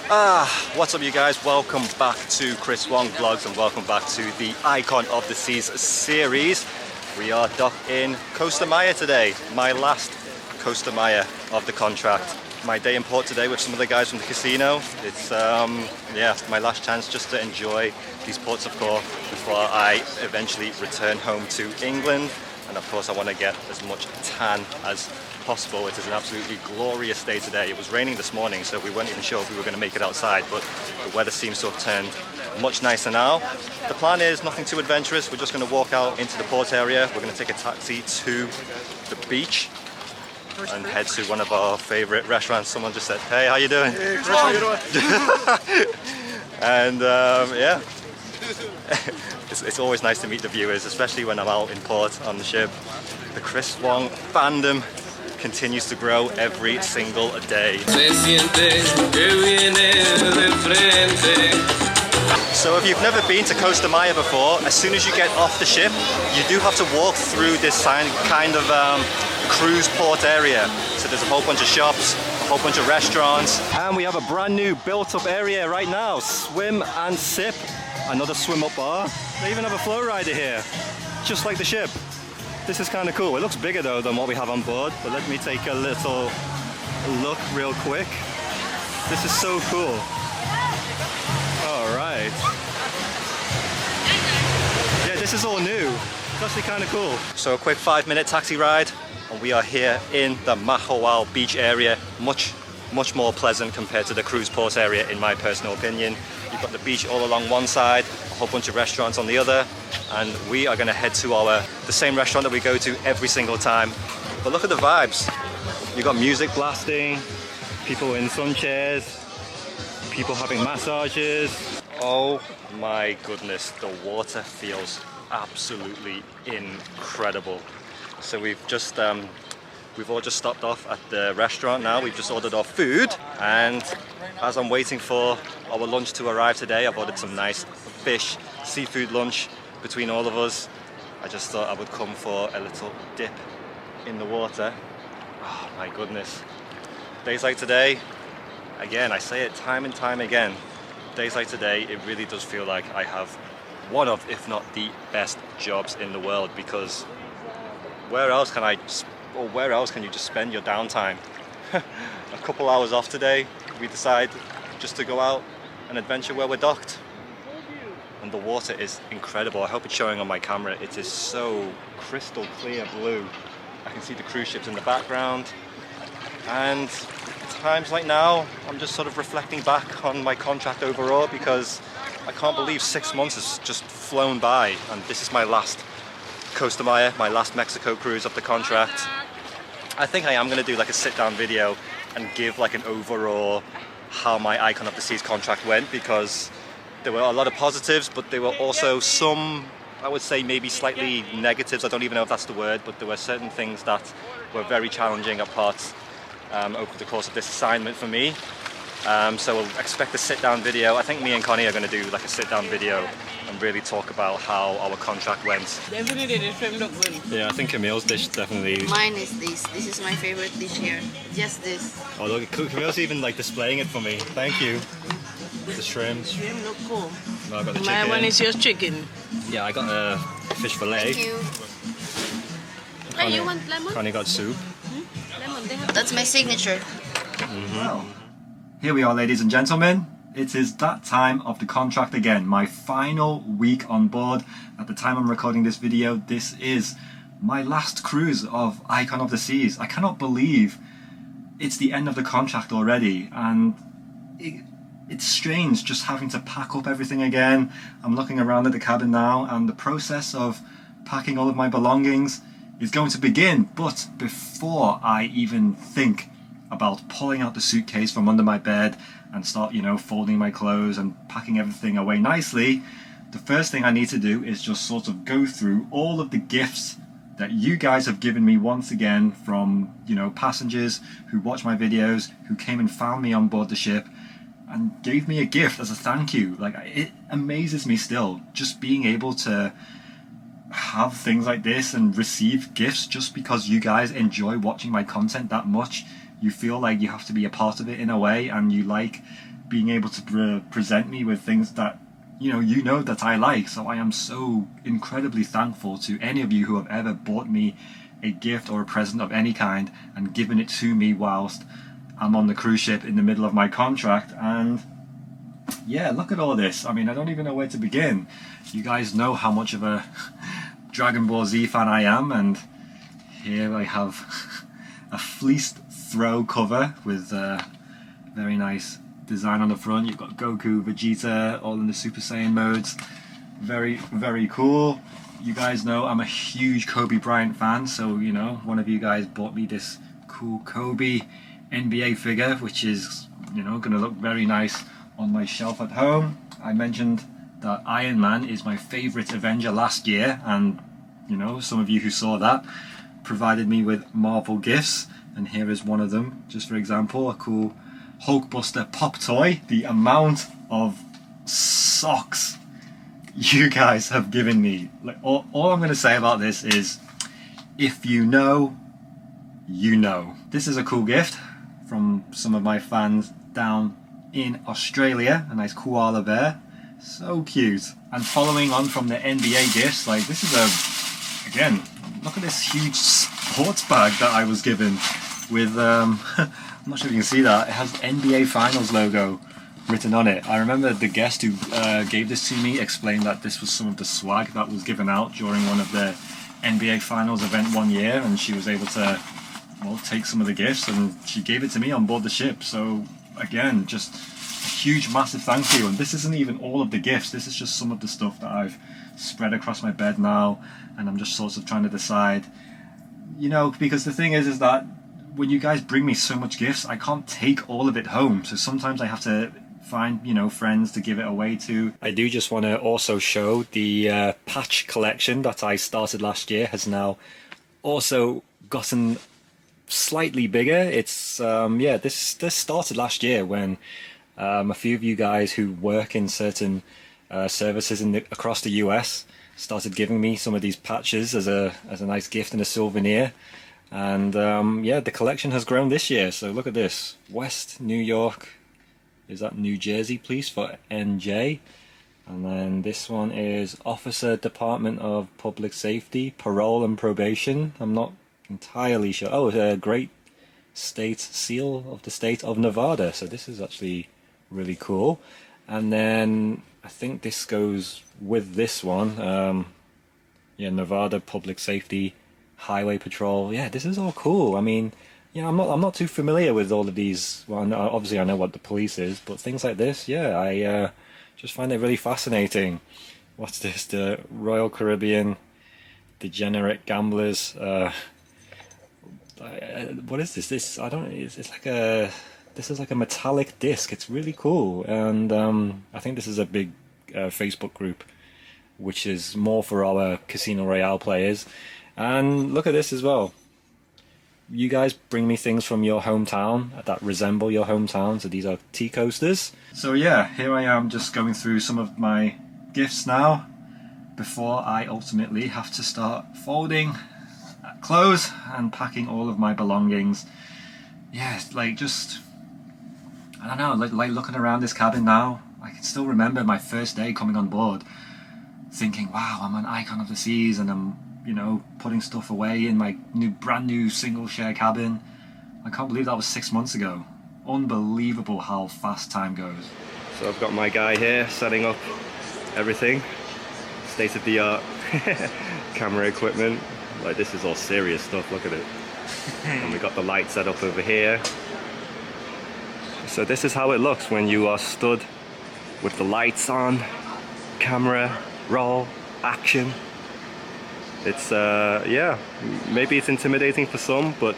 What's up you guys? Welcome back to Chris Wong Vlogs and welcome back to the Icon of the Seas series. We are docked in Costa Maya today, my last Costa Maya of the contract. My day in port today with some of the guys from the casino. It's my last chance just to enjoy these ports of call before I eventually return home to England. And of course I want to get as much tan as possible. It is an absolutely glorious day today. It was raining this morning, so we weren't even sure if we were going to make it outside, but the weather seems to have turned much nicer now. The plan is nothing too adventurous. We're just going to walk out into the port area. We're going to take a taxi to the beach and head to one of our favorite restaurants. Someone just said, "Hey, how you doing?" Hey, Chris, how you doing? And yeah, it's always nice to meet the viewers, especially when I'm out in port on the ship. The Chris Wong fandom continues to grow every single day. So if you've never been to Costa Maya before, as soon as you get off the ship, you do have to walk through this kind of cruise port area. So there's a whole bunch of shops, a whole bunch of restaurants, and we have a brand new built up area right now. Swim and sip, another swim up bar. They even have a flow rider here, just like the ship. This is kind of cool. It looks bigger though than what we have on board, but let me take a little look real quick. This is so cool. All right. Yeah, this is all new. It's actually kind of cool. So a quick 5-minute taxi ride, and we are here in the Mahawal beach area. Much more pleasant compared to the cruise port area in my personal opinion. You've got the beach all along one side, a whole bunch of restaurants on the other, and we are going to head to the same restaurant that we go to every single time. But look at the vibes. You've got music blasting, people in sun chairs, people having massages. Oh my goodness, the water feels absolutely incredible. So we've all just stopped off at the restaurant now. We've just ordered our food, and as I'm waiting for our lunch to arrive today, I've ordered some nice fish, seafood lunch between all of us. I just thought I would come for a little dip in the water. Oh my goodness. Days like today, again, I say it time and time again, days like today, it really does feel like I have one of, if not the best jobs in the world, because where else can you just spend your downtime? A couple hours off today, we decide just to go out and adventure where we're docked. And the water is incredible. I hope it's showing on my camera. It is so crystal clear blue. I can see the cruise ships in the background. And at times like now, I'm just sort of reflecting back on my contract overall, because I can't believe 6 months has just flown by, and this is my last Costa Maya, my last Mexico cruise of the contract. I think I am going to do like a sit-down video and give like an overall how my Icon of the Seas contract went, because there were a lot of positives, but there were also some, I would say maybe slightly negatives. I don't even know if that's the word, but there were certain things that were very challenging at parts over the course of this assignment for me. So we'll expect a sit-down video. I think me and Connie are going to do like a sit-down video and really talk about how our contract went. Definitely the shrimp look good. Yeah, I think Camille's dish definitely. Mine is this. This is my favorite dish here. Just this. Oh look, Camille's even like displaying it for me. Thank you. The shrimp. Shrimp look cool. No, I got the My chicken. one is your chicken. Yeah, I got a fish fillet. Thank you. Connie, Hey, you want lemon? Connie got soup. Lemon. That's my signature. Well, here we are, ladies and gentlemen. It is that time of the contract again. My final week on board. At the time I'm recording this video, this is my last cruise of Icon of the Seas. I cannot believe it's the end of the contract already, and it's strange just having to pack up everything again. I'm looking around at the cabin now, and the process of packing all of my belongings is going to begin. But before I even think about pulling out the suitcase from under my bed and start, folding my clothes and packing everything away nicely, the first thing I need to do is just sort of go through all of the gifts that you guys have given me once again from, passengers who watch my videos, who came and found me on board the ship and gave me a gift as a thank you. Like, it amazes me still, just being able to have things like this and receive gifts just because you guys enjoy watching my content that much. You feel like you have to be a part of it in a way, and you like being able to present me with things that you know that I like. So I am so incredibly thankful to any of you who have ever bought me a gift or a present of any kind and given it to me whilst I'm on the cruise ship in the middle of my contract. And yeah, look at all this. I mean, I don't even know where to begin. You guys know how much of a Dragon Ball Z fan I am, and here I have a fleeced throw cover with very nice design on the front. You've got Goku, Vegeta, all in the Super Saiyan modes. Very, very cool. You guys know I'm a huge Kobe Bryant fan, so you know, one of you guys bought me this cool Kobe NBA figure, which is, you know, gonna look very nice on my shelf at home. I mentioned that Iron Man is my favorite Avenger last year, and you know, some of you who saw that provided me with Marvel gifts, and here is one of them. Just for example, a cool Hulkbuster pop toy. The amount of socks you guys have given me, like, all I'm going to say about this is, if you know, you know. This is a cool gift from some of my fans down in Australia, a nice koala bear, so cute. And following on from the NBA gifts, like, this is again, look at this huge sports bag that I was given with I'm not sure if you can see that, it has the NBA Finals logo written on it. I remember the guest who gave this to me explained that this was some of the swag that was given out during one of the NBA Finals event one year, and she was able to, well, take some of the gifts and she gave it to me on board the ship. So again, just a huge massive thank you. And this isn't even all of the gifts, this is just some of the stuff that I've spread across my bed now, and I'm just sort of trying to decide, you know, because the thing is that when you guys bring me so much gifts, I can't take all of it home, so sometimes I have to find, you know, friends to give it away to. I do just want to also show the patch collection that I started last year has now also gotten slightly bigger. It's yeah, this started last year when a few of you guys who work in certain services across the US started giving me some of these patches as a nice gift and a souvenir. And yeah, the collection has grown this year. So look at this, West New York, is that New Jersey Police for NJ, and then this one is Officer Department of Public Safety, Parole and Probation. I'm not entirely sure. Oh, a Great State Seal of the State of Nevada. So this is actually really cool. And then I think this goes with this one. Yeah, Nevada Public Safety Highway Patrol. Yeah, this is all cool. I mean, yeah, I'm not too familiar with all of these. Well, obviously I know what the police is, but things like this, yeah, I just find it really fascinating. What's this? The Royal Caribbean Degenerate Gamblers. What is this? This, I don't. It's like a. This is like a metallic disc. It's really cool, and I think this is a big Facebook group, which is more for our Casino Royale players. And look at this as well. You guys bring me things from your hometown that resemble your hometown, so these are tea coasters. So yeah, here I am just going through some of my gifts now before I ultimately have to start folding clothes and packing all of my belongings. Yeah, like, just, I don't know, like looking around this cabin now, I can still remember my first day coming on board thinking, wow, I'm an icon of the seas, and I'm, you know, putting stuff away in my brand new single share cabin. I can't believe that was 6 months ago. Unbelievable how fast time goes. So I've got my guy here setting up everything. State of the art camera equipment. Like, this is all serious stuff, look at it. And we got the light set up over here. So this is how it looks when you are stood with the lights on, camera, roll, action. It's yeah, maybe it's intimidating for some, but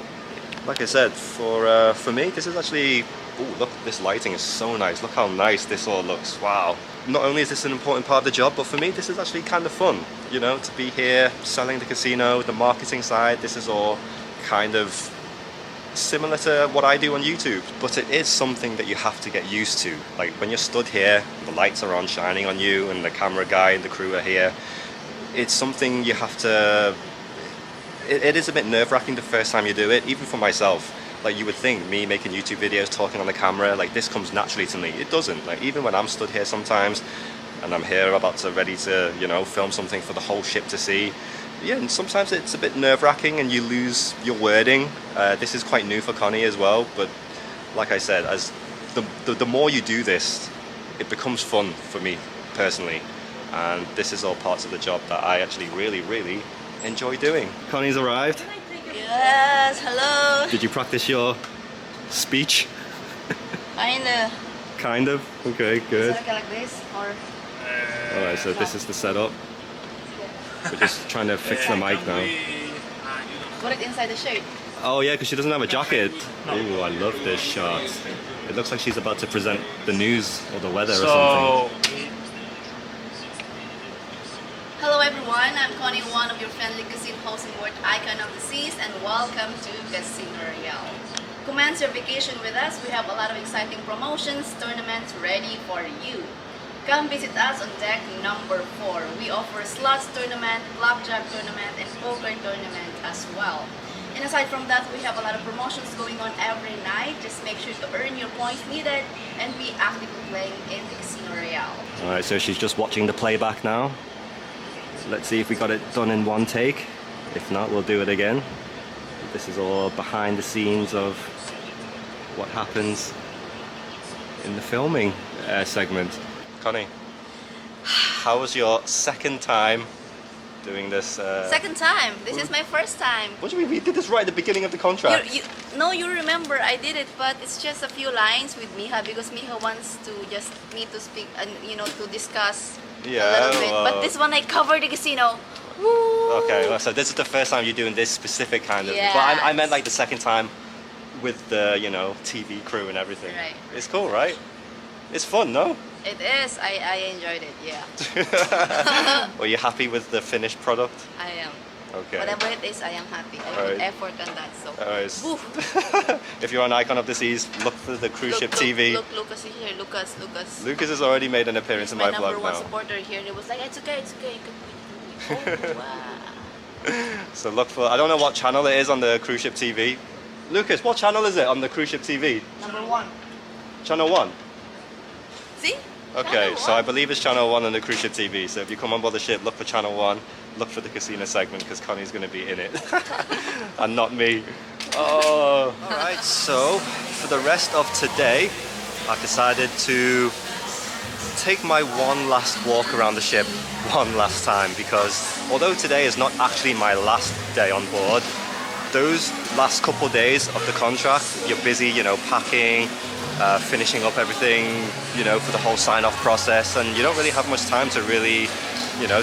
like I said, for me, this is actually, ooh, look, this lighting is so nice. Look how nice this all looks. Wow. Not only is this an important part of the job, but for me, this is actually kind of fun. You know, to be here selling the casino, the marketing side. This is all kind of similar to what I do on YouTube, but it is something that you have to get used to. Like, when you're stood here, the lights are on, shining on you, and the camera guy and the crew are here. It's something you have to, it is a bit nerve-wracking the first time you do it, even for myself. like you would think me making YouTube videos, talking on the camera, like this comes naturally to me. It doesn't. Like even when I'm stood here sometimes and I'm here ready to, you know, film something for the whole ship to see. Yeah, and sometimes it's a bit nerve-wracking and you lose your wording. This is quite new for Connie as well, but like I said, as the more you do this, it becomes fun for me personally. And this is all parts of the job that I actually really enjoy doing. Connie's arrived. Yes, hello. Did you practice your speech? Kinda. Kind of? Okay, good. Is it like this or? Alright, so this is the setup. We're just trying to fix the mic now. Put it inside the shirt. Oh yeah, because she doesn't have a jacket. Ooh, I love this shot. It looks like she's about to present the news or the weather or something. Hello everyone, I'm Connie, one of your friendly casino hosts and world icon of the seas, and welcome to Casino Royale. Commence your vacation with us. We have a lot of exciting promotions, tournaments ready for you. Come visit us on deck number 4. We offer slots tournament, blackjack tournament, and poker tournament as well. And aside from that, we have a lot of promotions going on every night. Just make sure to earn your points needed and be actively playing in the Casino Royale. Alright, so she's just watching the playback now. Let's see if we got it done in one take. If not, we'll do it again. This is all behind the scenes of what happens in the filming segment. Connie, how was your second time doing this? Second time. This is my first time. What do you mean? We did this right at the beginning of the contract. No, you remember I did it, but it's just a few lines with Miha because Miha wants to just me to speak and to discuss a little bit. But this one I covered the casino. Woo! Okay, well, so this is the first time you're doing this specific kind of. Yeah. But I meant like the second time with the TV crew and everything. Right. It's cool, right? It's fun, no? It is. I enjoyed it. Yeah. Were you happy with the finished product? I am. Okay. Whatever it is, I am happy. I put effort on that. So. Alright. If you're an icon of the seas, look for the cruise ship TV. Look, Lucas is here. Lucas. Lucas has already made an appearance in my vlog now. My number one supporter here. And it was like, it's okay. You can put it. Oh, wow. So look for, I don't know what channel it is on the cruise ship TV. Lucas, what channel is it on the cruise ship TV? Number 1. Channel 1? See? Okay, so I believe it's channel 1 on the cruise ship TV. So if you come on board the ship, look for channel 1, look for the casino segment because Connie's going to be in it. And not me. Oh. Alright, so for the rest of today, I've decided to take my one last walk around the ship one last time because although today is not actually my last day on board, those last couple days of the contract, you're busy, packing, finishing up everything, for the whole sign-off process, and you don't really have much time to really,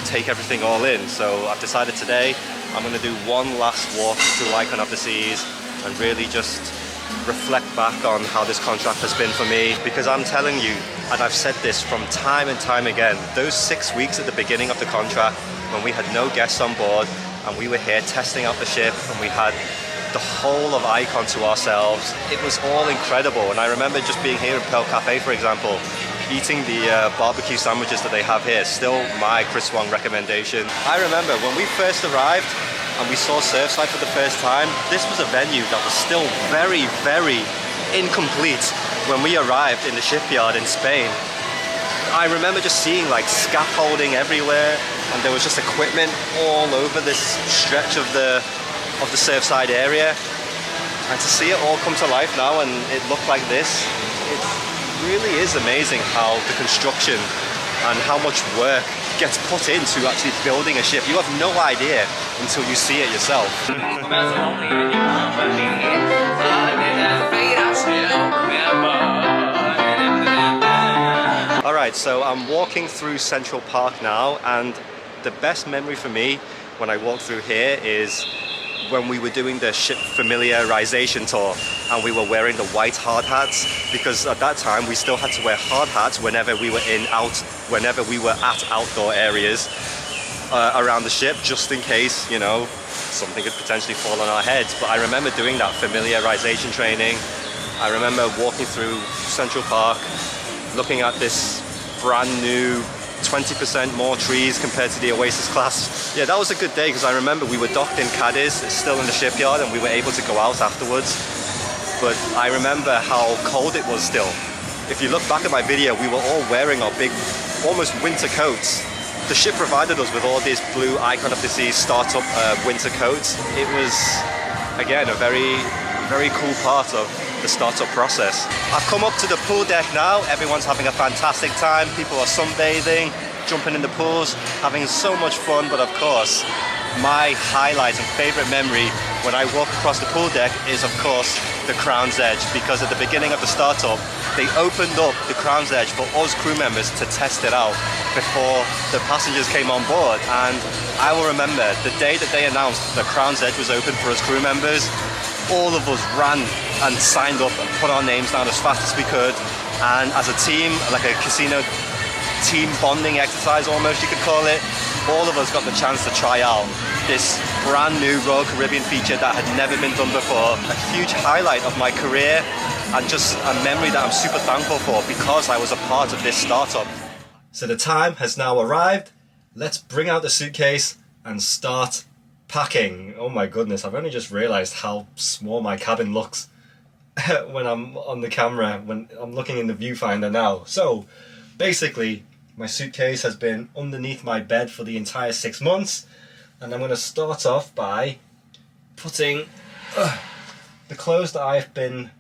take everything all in. So I've decided today I'm going to do one last walk through Icon of the Seas and really just reflect back on how this contract has been for me, because I'm telling you, and I've said this from time and time again, those 6 weeks at the beginning of the contract when we had no guests on board and we were here testing out the ship and we had the whole of Icon to ourselves, it was all incredible. And I remember just being here at Pearl Cafe, for example, eating the barbecue sandwiches that they have here, still my Chris Wong recommendation. I remember when we first arrived and we saw Surfside for the first time, this was a venue that was still very incomplete when we arrived in the shipyard in Spain. I remember just seeing like scaffolding everywhere, and there was just equipment all over this stretch of the Surfside area. And to see it all come to life now and it look like this, it really is amazing how the construction and how much work gets put into actually building a ship. You have no idea until you see it yourself. Alright, so I'm walking through Central Park now, and the best memory for me when I walk through here is when we were doing the ship familiarization tour and we were wearing the white hard hats, because at that time we still had to wear hard hats whenever we were whenever we were at outdoor areas around the ship, just in case, something could potentially fall on our heads. But I remember doing that familiarization training. I remember walking through Central Park, looking at this brand new 20% more trees compared to the Oasis class. Yeah, that was a good day because I remember we were docked in Cadiz, still in the shipyard, and we were able to go out afterwards. but I remember how cold it was still. If you look back at my video, we were all wearing our big, almost winter coats. The ship provided us with all these blue Icon of the Seas startup winter coats. It was, again, a very cool part of the startup process. I've come up to the pool deck now. Everyone's having a fantastic time. People are sunbathing, jumping in the pools, having so much fun. But of course, my highlight and favorite memory when I walk across the pool deck is, of course, the Crown's Edge, because at the beginning of the startup, they opened up the Crown's Edge for us crew members to test it out before the passengers came on board. And I will remember the day that they announced the Crown's Edge was open for us crew members, all of us ran and signed up and put our names down as fast as we could. And as a team, like a casino team bonding exercise almost, you could call it, all of us got the chance to try out this brand new Royal Caribbean feature that had never been done before. A huge highlight of my career and just a memory that I'm super thankful for because I was a part of this startup. So the time has now arrived. Let's bring out the suitcase and start packing. Oh my goodness, I've only just realized how small my cabin looks when I'm on the camera, when I'm looking in the viewfinder now. So basically, my suitcase has been underneath my bed for the entire 6 months, and I'm going to start off by putting the clothes that I've been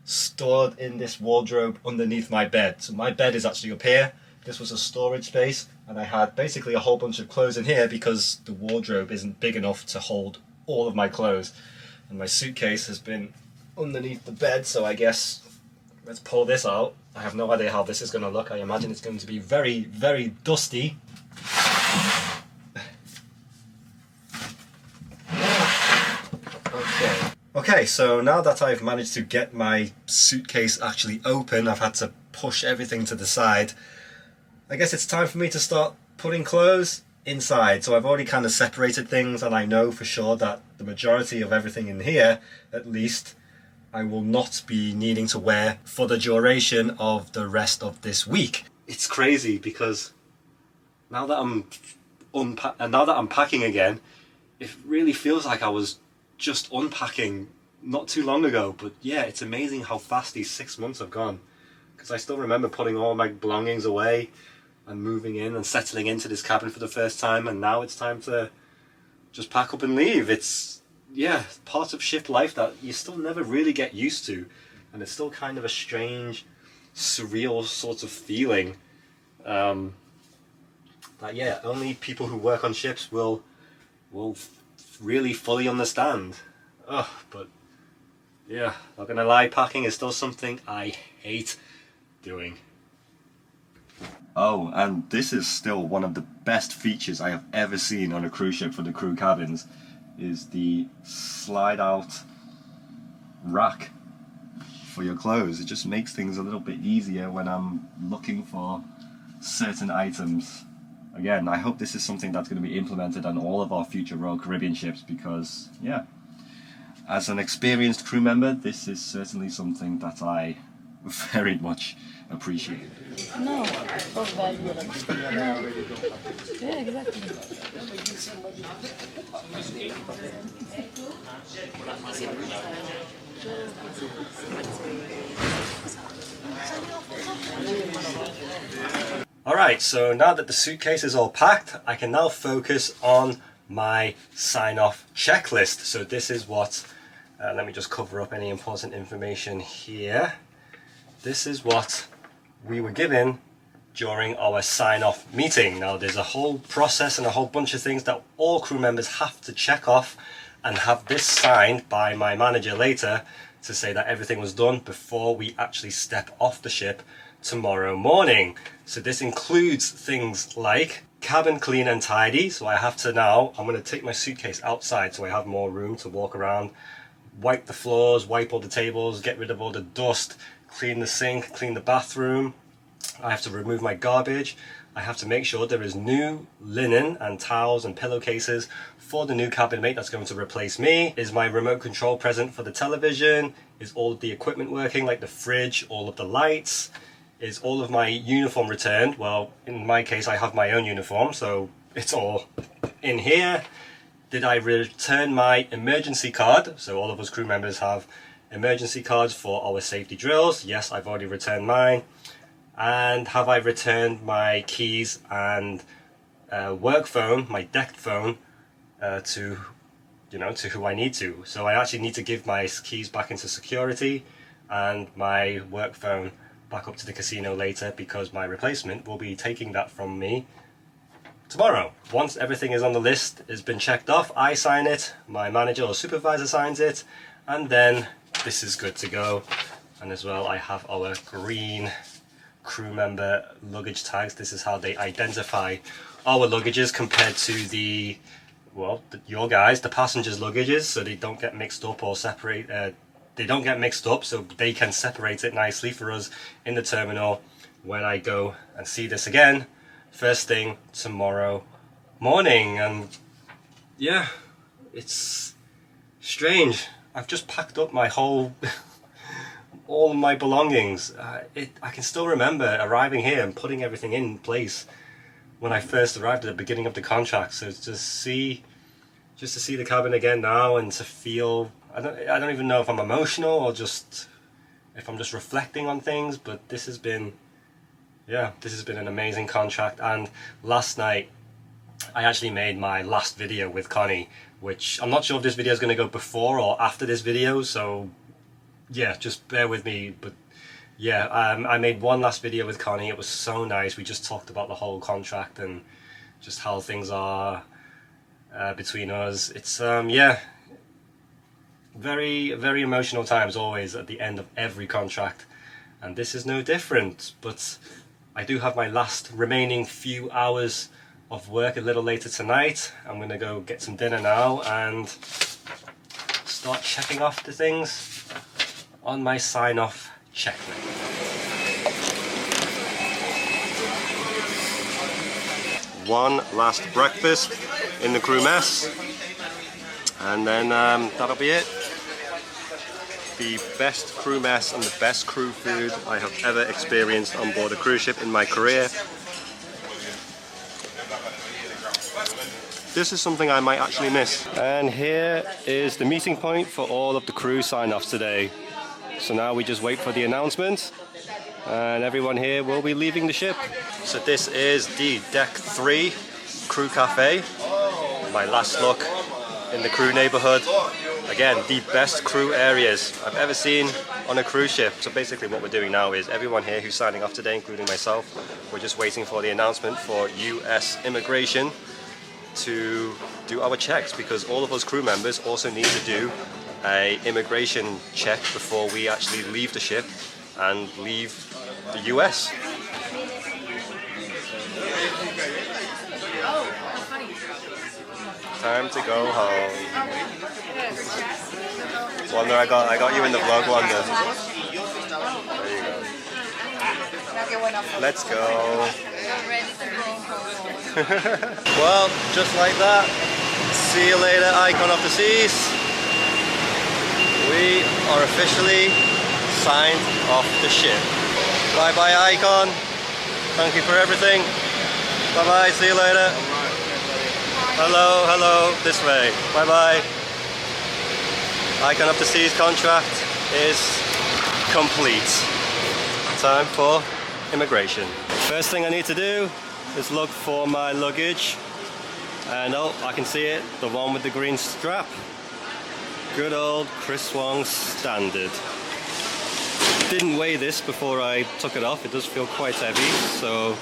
stored in this wardrobe underneath my bed. So my bed is actually up here. This was a storage space, and I had basically a whole bunch of clothes in here because the wardrobe isn't big enough to hold all of my clothes. And my suitcase has been underneath the bed, so I guess let's pull this out. I have no idea how this is going to look. I imagine it's going to be very, very dusty. Okay, so now that I've managed to get my suitcase actually open, I've had to push everything to the side. I guess it's time for me to start putting clothes inside. So I've already kind of separated things, and I know for sure that the majority of everything in here, at least, I will not be needing to wear for the duration of the rest of this week. It's crazy because now that I'm packing again, it really feels like I was just unpacking not too long ago. But yeah, it's amazing how fast these 6 months have gone, because I still remember putting all my belongings away and moving in and settling into this cabin for the first time, and now it's time to just pack up and leave. It's, yeah, part of ship life that you still never really get used to, and it's still kind of a strange, surreal sort of feeling that, yeah, only people who work on ships will really fully understand. But yeah, not gonna lie, packing is still something I hate doing. Oh, and this is still one of the best features I have ever seen on a cruise ship for the crew cabins, is the slide out rack for your clothes. It just makes things a little bit easier when I'm looking for certain items. Again, I hope this is something that's going to be implemented on all of our future Royal Caribbean ships, because, yeah, as an experienced crew member, this is certainly something that I very much appreciate. No, for value. No. Yeah, exactly. Alright, so now that the suitcase is all packed, I can now focus on my sign-off checklist. So this is what, let me just cover up any important information here. This is what we were given during our sign-off meeting. Now there's a whole process and a whole bunch of things that all crew members have to check off and have this signed by my manager later to say that everything was done before we actually step off the ship tomorrow morning. So this includes things like cabin clean and tidy. So I have to now, I'm going to take my suitcase outside so I have more room to walk around, wipe the floors, wipe all the tables, get rid of all the dust, clean the sink, clean the bathroom. I have to remove my garbage. I have to make sure there is new linen and towels and pillowcases for the new cabin mate that's going to replace me. Is my remote control present for the television? Is all of the equipment working, like the fridge, all of the lights? Is all of my uniform returned? Well, in my case, I have my own uniform, so it's all in here. Did I return my emergency card? So all of us crew members have emergency cards for our safety drills. Yes, I've already returned mine. And have I returned my keys and work phone, my deck phone, to who I need to. So I actually need to give my keys back into security and my work phone back up to the casino later, because my replacement will be taking that from me tomorrow. Once everything is on the list, has been checked off, I sign it, my manager or supervisor signs it, and then this is good to go. And as well, I have our green crew member luggage tags. This is how they identify our luggages compared to the, well, your guys, the passengers' luggages, so they don't get mixed up or separate. They don't get mixed up, so they can separate it nicely for us in the terminal when I go and see this again first thing tomorrow morning. And yeah, it's strange. I've just packed up my whole all of my belongings. I can still remember arriving here and putting everything in place when I first arrived at the beginning of the contract. So just to see the cabin again now, and to feel, I don't even know if I'm emotional or just if I'm just reflecting on things, but this has been an amazing contract. And last night I actually made my last video with Connie, which I'm not sure if this video is going to go before or after this video, so yeah, just bear with me. But yeah, I made one last video with Connie. It was so nice. We just talked about the whole contract and just how things are between us. It's yeah, very, very emotional times always at the end of every contract, and this is no different. But I do have my last remaining few hours of work a little later tonight. I'm gonna go get some dinner now and start checking off the things on my sign-off checklist. One last breakfast in the crew mess, and then that'll be it. The best crew mess and the best crew food I have ever experienced on board a cruise ship in my career. This is something I might actually miss. And here is the meeting point for all of the crew sign-offs today. So now we just wait for the announcement, and everyone here will be leaving the ship. So this is the Deck 3 Crew Cafe. My last look in the crew neighborhood. Again, the best crew areas I've ever seen on a cruise ship. So basically what we're doing now is everyone here who's signing off today, including myself, we're just waiting for the announcement for US immigration to do our checks, because all of us crew members also need to do a immigration check before we actually leave the ship and leave the US. Time to go home. Wanda, I got you in the vlog, Wanda. There you go. Let's go. Well, just like that. See you later, Icon of the Seas. We are officially signed off the ship. Bye bye, Icon. Thank you for everything. Bye bye, see you later. Hello, hello, this way. Bye bye. Icon of the Seas contract is complete. Time for immigration. First thing I need to do is look for my luggage. And oh, I can see it, the one with the green strap. Good old Chris Wong standard. Didn't weigh this before I took it off. It does feel quite heavy, so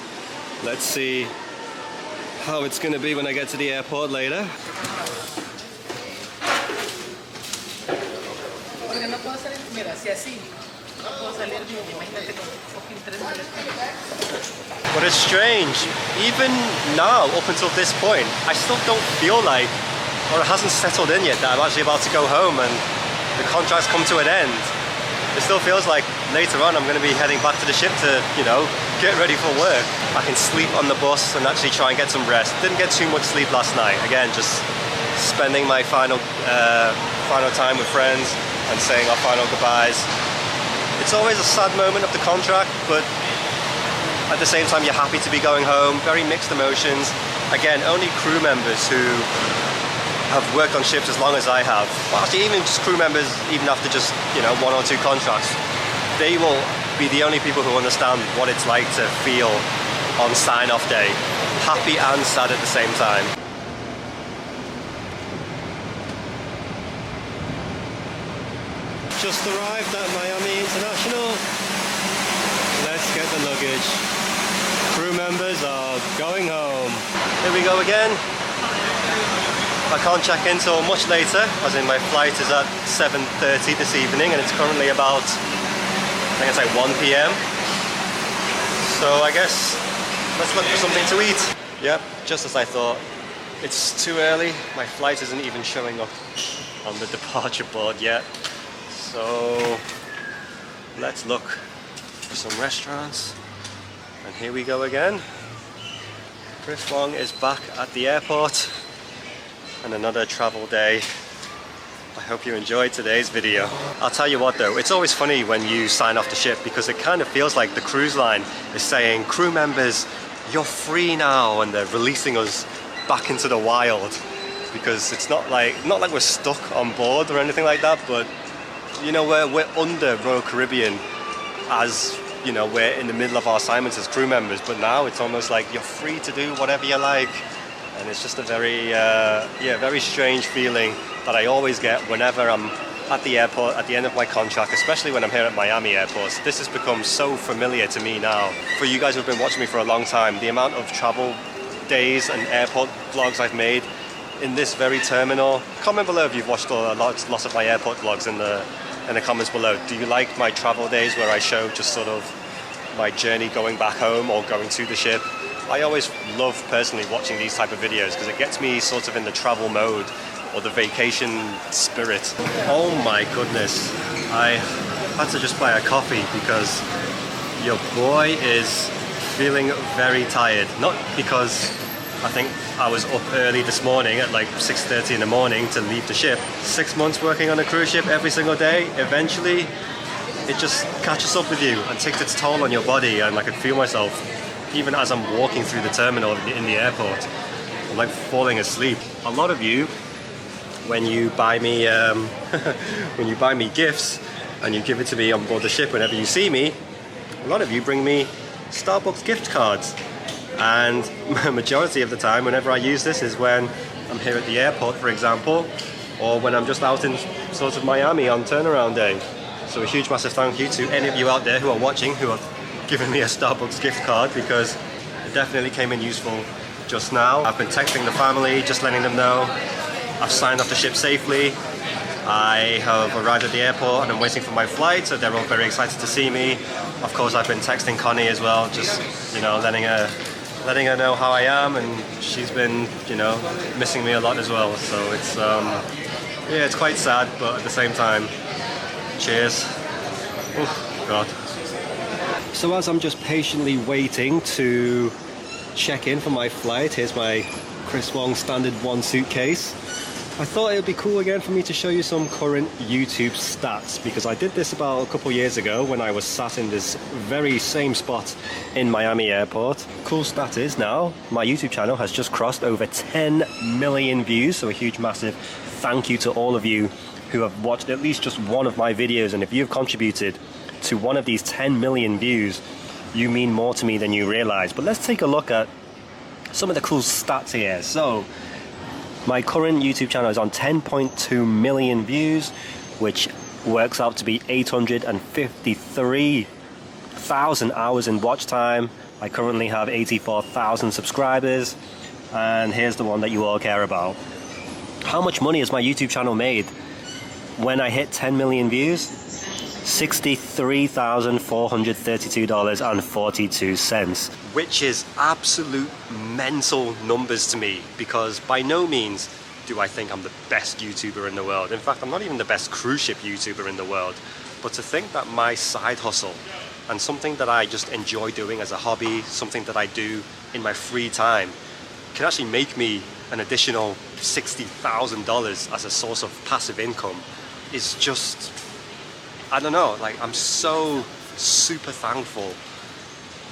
let's see how it's going to be when I get to the airport later. But it's strange, even now up until this point, I still don't feel like, or it hasn't settled in yet, that I'm actually about to go home and the contract's come to an end. It still feels like later on I'm going to be heading back to the ship to, you know, get ready for work. I can sleep on the bus and actually try and get some rest. Didn't get too much sleep last night. Again, just spending my final time with friends and saying our final goodbyes. It's always a sad moment of the contract, but at the same time you're happy to be going home. Very mixed emotions. Again, only crew members who have worked on ships as long as I have, well, actually even just crew members, even after just, you know, 1 or 2 contracts, they will be the only people who understand what it's like to feel on sign-off day, happy and sad at the same time. Just arrived at Miami International. Let's get the luggage. Crew members are going home. Here we go again. I can't check in till much later, as in my flight is at 7:30 this evening and it's currently about, I think it's like 1 p.m. So I guess let's look for something to eat. Yep, just as I thought. It's too early. My flight isn't even showing up on the departure board yet. So let's look for some restaurants. And here we go again. Chris Wong is back at the airport. And another travel day. I hope you enjoyed today's video. I'll tell you what though, it's always funny when you sign off the ship because it kind of feels like the cruise line is saying, crew members, you're free now, and they're releasing us back into the wild. Because it's not like we're stuck on board or anything like that, but you know, we're under Royal Caribbean, as you know, we're in the middle of our assignments as crew members, but now it's almost like you're free to do whatever you like. And it's just a very, very strange feeling that I always get whenever I'm at the airport at the end of my contract, especially when I'm here at Miami airports. This has become so familiar to me now. For you guys who've been watching me for a long time, the amount of travel days and airport vlogs I've made in this very terminal. Comment below if you've watched lots of my airport vlogs in the comments below. Do you like my travel days where I show just sort of my journey going back home or going to the ship? I always love personally watching these type of videos because it gets me sort of in the travel mode or the vacation spirit. Oh my goodness, I had to just buy a coffee because your boy is feeling very tired. Not because I think I was up early this morning at like 6:30 in the morning to leave the ship. 6 months working on a cruise ship every single day, eventually it just catches up with you and takes its toll on your body, and I could feel myself even as I'm walking through the terminal in the airport. I'm like falling asleep. A lot of you, when you buy me gifts and you give it to me on board the ship whenever you see me, a lot of you bring me Starbucks gift cards. And majority of the time, whenever I use this is when I'm here at the airport, for example, or when I'm just out in sort of Miami on turnaround day. So a huge massive thank you to any of you out there who are watching, who have given me a Starbucks gift card, because it definitely came in useful just now. I've been texting the family, just letting them know I've signed off the ship safely. I have arrived at the airport and I'm waiting for my flight, so they're all very excited to see me. Of course, I've been texting Connie as well, just, you know, letting her know how I am, and she's been, you know, missing me a lot as well. So it's yeah, it's quite sad, but at the same time, cheers. Oh God. So as I'm just patiently waiting to check in for my flight, here's my Chris Wong standard one suitcase. I thought it would be cool again for me to show you some current YouTube stats, because I did this about a couple years ago when I was sat in this very same spot in Miami airport. Cool stat is now my YouTube channel has just crossed over 10 million views, so a huge massive thank you to all of you who have watched at least just one of my videos, and if you've contributed to one of these 10 million views, you mean more to me than you realize. But let's take a look at some of the cool stats here. So my current YouTube channel is on 10.2 million views, which works out to be 853,000 hours in watch time. I currently have 84,000 subscribers, and here's the one that you all care about. How much money has my YouTube channel made when I hit 10 million views? $63,432.42, which is absolute mental numbers to me, because by no means do I think I'm the best YouTuber in the world. In fact, I'm not even the best cruise ship YouTuber in the world. But to think that my side hustle and something that I just enjoy doing as a hobby, something that I do in my free time, can actually make me an additional $60,000 as a source of passive income is just, I don't know, like, I'm so super thankful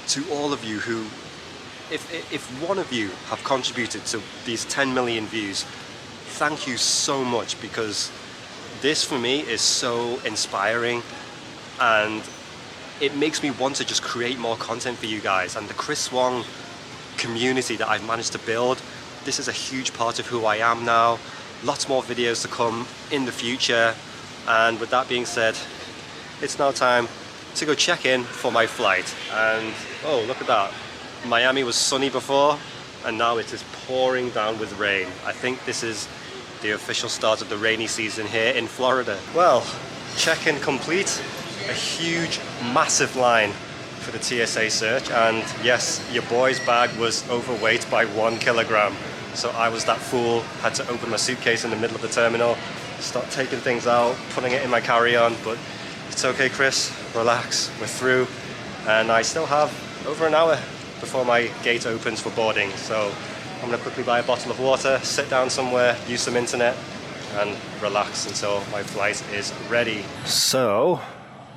to all of you who, if one of you have contributed to these 10 million views, thank you so much, because this for me is so inspiring, and it makes me want to just create more content for you guys. And the Chris Wong community that I've managed to build, this is a huge part of who I am now. Lots more videos to come in the future. And with that being said, it's now time to go check in for my flight. And oh, look at that. Miami was sunny before, and now it is pouring down with rain. I think this is the official start of the rainy season here in Florida. Well, check-in complete. A huge, massive line for the TSA search, and yes, your boy's bag was overweight by 1 kilogram. So I was that fool, had to open my suitcase in the middle of the terminal, start taking things out, putting it in my carry-on, but it's okay, Chris, relax, we're through. And I still have over an hour before my gate opens for boarding, so I'm gonna quickly buy a bottle of water, sit down somewhere, use some internet, and relax until my flight is ready. So,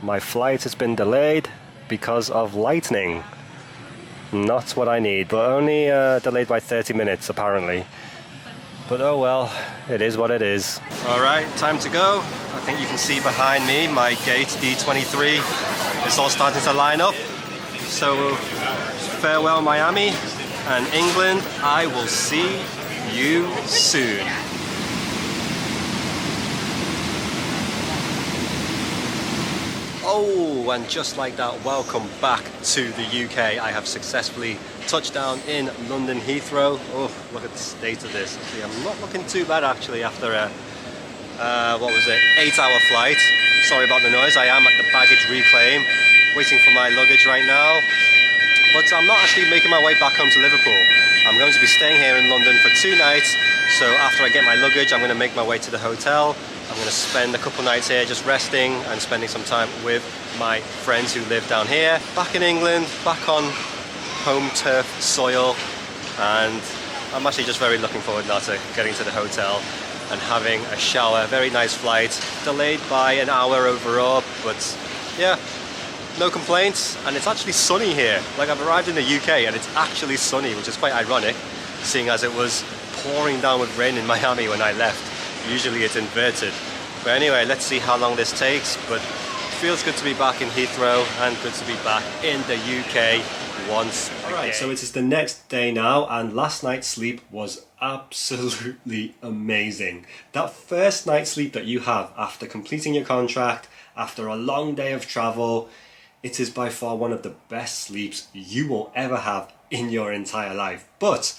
my flight has been delayed because of lightning. Not what I need, but only delayed by 30 minutes apparently. But oh well, it is what it is. Alright, time to go. I think you can see behind me my gate D23. It's all starting to line up. So farewell Miami and England. I will see you soon. Oh, and just like that, welcome back to the UK. I have successfully touched down in London Heathrow. Oh, look at the state of this. See, I'm not looking too bad actually after a, 8-hour flight. Sorry about the noise. I am at the baggage reclaim, waiting for my luggage right now. But I'm not actually making my way back home to Liverpool. I'm going to be staying here in London for 2 nights. So after I get my luggage, I'm going to make my way to the hotel. I'm going to spend a couple nights here just resting and spending some time with my friends who live down here. Back in England, back on home turf soil. And I'm actually just very looking forward now to getting to the hotel and having a shower. Very nice flight, delayed by an hour overall, but yeah, no complaints. And it's actually sunny here. Like, I've arrived in the UK and it's actually sunny, which is quite ironic, seeing as it was pouring down with rain in Miami when I left. Usually it's inverted. But anyway, let's see how long this takes. But it feels good to be back in Heathrow and good to be back in the UK once again. Alright, so it is the next day now, and last night's sleep was absolutely amazing. That first night's sleep that you have after completing your contract, after a long day of travel, it is by far one of the best sleeps you will ever have in your entire life. But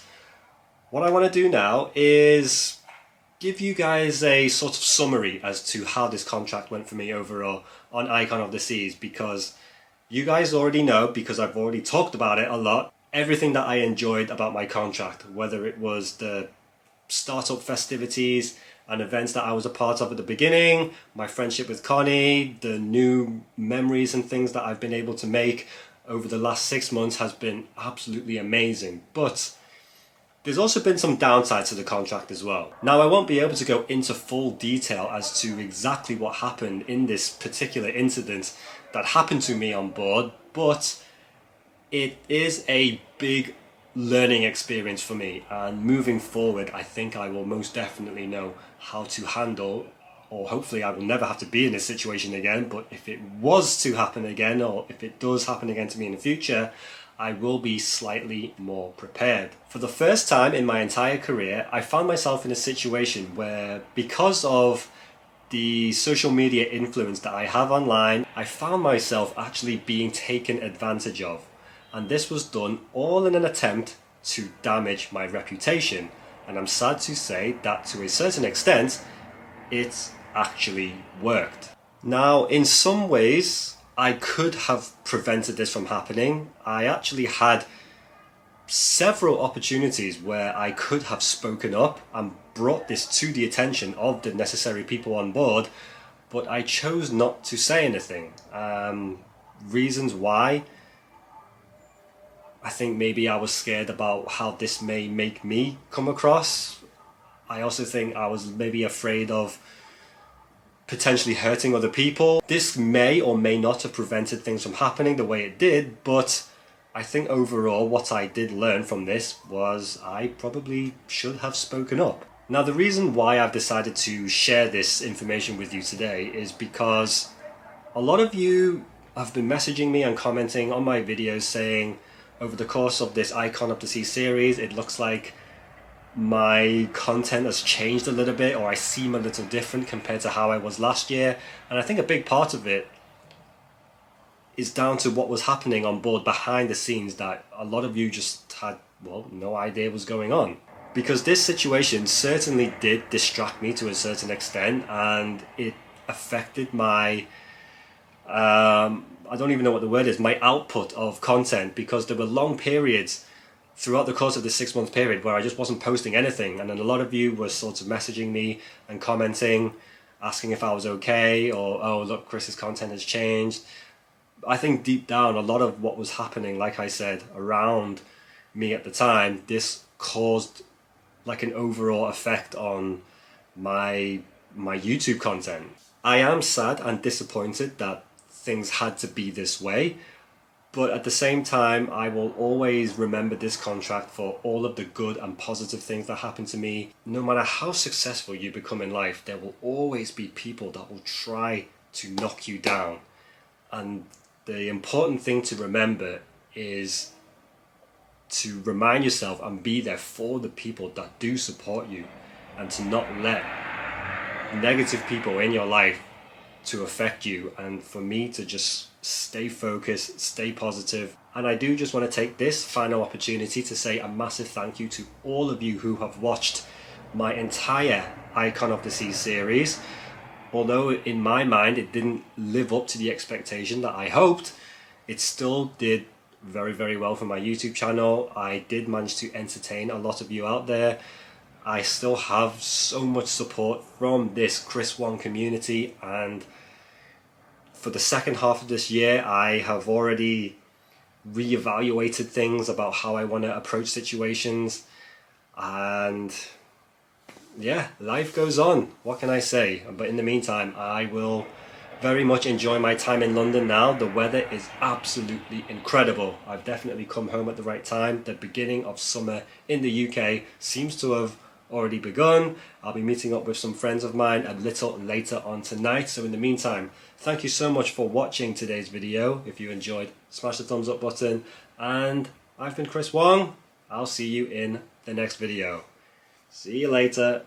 what I want to do now is give you guys a sort of summary as to how this contract went for me overall on Icon of the Seas, because you guys already know, because I've already talked about it a lot, everything that I enjoyed about my contract, whether it was the startup festivities and events that I was a part of at the beginning, my friendship with Connie, the new memories and things that I've been able to make over the last 6 months has been absolutely amazing. But there's also been some downsides to the contract as well. Now, I won't be able to go into full detail as to exactly what happened in this particular incident that happened to me on board, but it is a big learning experience for me, and moving forward I think I will most definitely know how to handle, or hopefully I will never have to be in this situation again, but if it was to happen again, or if it does happen again to me in the future, I will be slightly more prepared. For the first time in my entire career, I found myself in a situation where, because of the social media influence that I have online, I found myself actually being taken advantage of. And this was done all in an attempt to damage my reputation. And I'm sad to say that to a certain extent, it actually worked. Now, in some ways, I could have prevented this from happening. I actually had several opportunities where I could have spoken up and brought this to the attention of the necessary people on board, but I chose not to say anything. Reasons why? I think maybe I was scared about how this may make me come across. I also think I was maybe afraid of potentially hurting other people. This may or may not have prevented things from happening the way it did, but I think overall what I did learn from this was I probably should have spoken up. Now, the reason why I've decided to share this information with you today is because a lot of you have been messaging me and commenting on my videos saying over the course of this Icon of the Sea series, it looks like my content has changed a little bit, or I seem a little different compared to how I was last year. And I think a big part of it is down to what was happening on board behind the scenes that a lot of you just had, well, no idea was going on. Because this situation certainly did distract me to a certain extent, and it affected my, I don't even know what the word is, my output of content, because there were long periods throughout the course of the 6-month period where I just wasn't posting anything. And then a lot of you were sort of messaging me and commenting, asking if I was okay, or, oh, look, Chris's content has changed. I think deep down, a lot of what was happening, like I said, around me at the time, this caused like an overall effect on my YouTube content. I am sad and disappointed that things had to be this way, but at the same time, I will always remember this contract for all of the good and positive things that happened to me. No matter how successful you become in life, there will always be people that will try to knock you down. And the important thing to remember is to remind yourself and be there for the people that do support you, and to not let negative people in your life to affect you, and for me to just stay focused, stay positive. And I do just want to take this final opportunity to say a massive thank you to all of you who have watched my entire Icon of the Sea series. Although in my mind it didn't live up to the expectation that I hoped, it still did very, very well for my YouTube channel. I did manage to entertain a lot of you out there. I still have so much support from this Chris Wong community, and for the second half of this year I have already reevaluated things about how I want to approach situations, and yeah, life goes on. What can I say? But in the meantime, I will very much enjoy my time in London now. The weather is absolutely incredible. I've definitely come home at the right time. The beginning of summer in the UK seems to have already begun. I'll be meeting up with some friends of mine a little later on tonight. So in the meantime, thank you so much for watching today's video. If you enjoyed, smash the thumbs up button. And I've been Chris Wong. I'll see you in the next video. See you later.